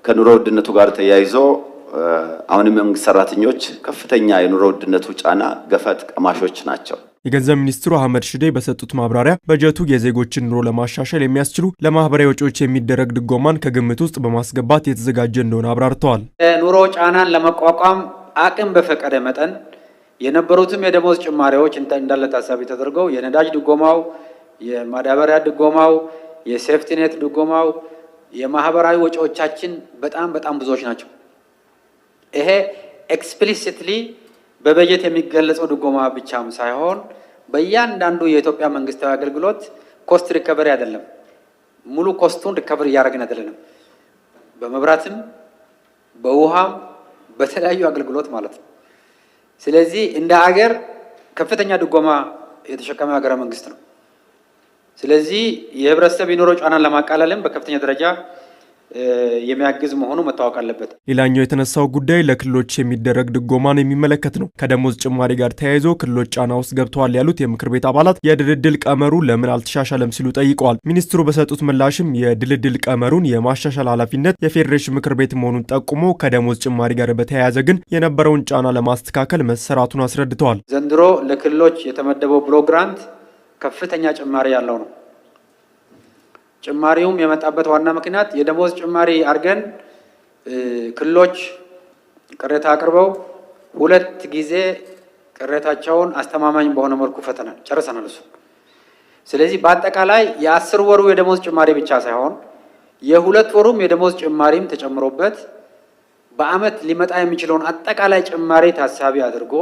ከኑሮ ውድነቱ ጋር ተያይዞ አሁንም የመንግስት ሰራተኞች ከፍተኛ የኑሮ ውድነቱ ጫና ገፈት ቀማሾች ናቸው። የገንዘብ ሚኒስትሩ አህመድ ሽዴ በሰጡት ማብራሪያ በጀቱ የዜጎችን ኑሮ ለማሻሻል የሚያስችሉ ለማህበራዊ ወጪዎች የሚደረግ ድጎማን ከግምት ውስጥ በማስገባት የተዘጋጀ እንደሆነ አብራርተዋል። ኑሮ ጫናን ለመቋቋም አቅም በፈቀደ መጠን የነበሩትም የደሞዝ ጭማሪዎች እንዳለ ታሳቢ ተደርገው የነዳጅ ድጎማው፣ የማዳበሪያ ድጎማው፣ የሴፍቲኔት ድጎማው፣ የማህበራዊ ወጪዎቻችን በጣም ብዙዎች ናቸው። ይሄ ኤክስፕሊሲትሊ በበጀት የሚገለጸው ድጎማ ብቻም ሳይሆን በእያንዳንዱ የኢትዮጵያ መንግስታዊ አገልግሎት ኮስት ሪከቨሪ አይደለም፣ ሙሉ ኮስቱን ሪከቨሪ እያደረግን አይደለም። በመብራትም በውሃም በተለያዩ አገልግሎት ማለት ነው። ስለዚህ እንደ ሀገር ከፍተኛ ድጎማ የተሸከመ ሀገረ መንግስት ነው። ስለዚህ የህብረተሰብ የኑሮ ጫናን ለማቃለልም በከፍተኛ ደረጃ የሚያግዝ መሆኑ መታወቅ አለበት። ሌላኛው የተነሳው ጉዳይ ለክልሎች የሚደረግ ድጎማን የሚመለከት ነው። ከደሞዝ ጭማሪ ጋር ተያይዞ ክልሎች ጫና ውስጥ ገብተዋል ያሉት የምክር ቤት አባላት የድልድል ቀመሩ ለምን አልተሻሻለም ሲሉ ጠይቀዋል። ሚኒስትሩ በሰጡት ምላሽም የድልድል ቀመሩን የማሻሻል ኃላፊነት የፌዴሬሽን ምክር ቤት መሆኑን ጠቁሞ ከደሞዝ ጭማሪ ጋር በተያያዘ ግን የነበረውን ጫና ለማስተካከል መሰራቱን አስረድተዋል። ዘንድሮ ለክልሎች የተመደበው ብሎክ ግራንት ከፍተኛ ጭማሪ ያለው ነው። ጭማሪውም የመጣበት ዋና ምክንያት የደሞዝ ጭማሪ አድርገን ክልሎች ቅሬታ አቅርበው 2 ጊዜ ቅሬታቸውን አስተማማኝ በሆነ መልኩ ፈተናል ጨርሰናል እሱ። ስለዚህ በአጠቃላይ የ10 ወሩ የደሞዝ ጭማሪ ብቻ ሳይሆን የ2 ወሩም የደሞዝ ጭማሪም ተጨምሮበት በአመት ሊመጣ የሚችለውን አጠቃላይ ጭማሪ ታሳቢ አድርጎ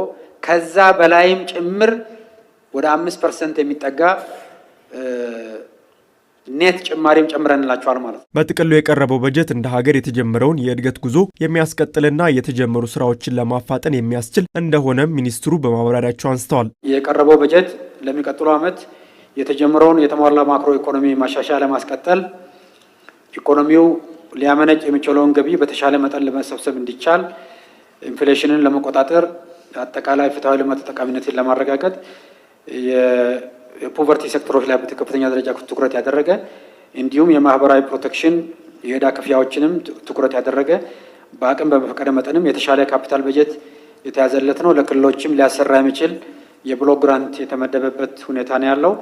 ከዛ በላይም ጭምር ወደ 5% የሚጠጋ ኔት ጭማሪም ጨምረንላቸዋል ማለት ነው። በጥቅሉ የቀረበው በጀት እንደ ሀገር የተጀመረውን የእድገት ጉዞ የሚያስቀጥልና የተጀመሩ ስራዎችን ለማፋጠን የሚያስችል እንደሆነ ሚኒስትሩ በማብራሪያቸው አንስተዋል። የቀረበው በጀት ለሚቀጥለው ዓመት የተጀመረውን የተሟላ ማክሮ ኢኮኖሚ ማሻሻያ ለማስቀጠል ኢኮኖሚው ሊያመነጭ የሚችለውን ገቢ በተሻለ መጠን ለመሰብሰብ እንዲቻል ኢንፍሌሽንን ለመቆጣጠር አጠቃላይ ፍትሃዊ ልማት ተጠቃሚነትን ለማረጋገጥ የፖቨርቲ ሴክተሮች ላይ በከፍተኛ ደረጃ ትኩረት ያደረገ እንዲሁም የማህበራዊ ፕሮቴክሽን የዕዳ ክፍያዎችንም ትኩረት ያደረገ በአቅም በፈቀደ መጠንም የተሻለ ካፒታል በጀት የተያዘለት ነው። ለክልሎችም ሊያሰራ የሚችል የብሎክ ግራንት የተመደበበት ሁኔታ ነው ያለው።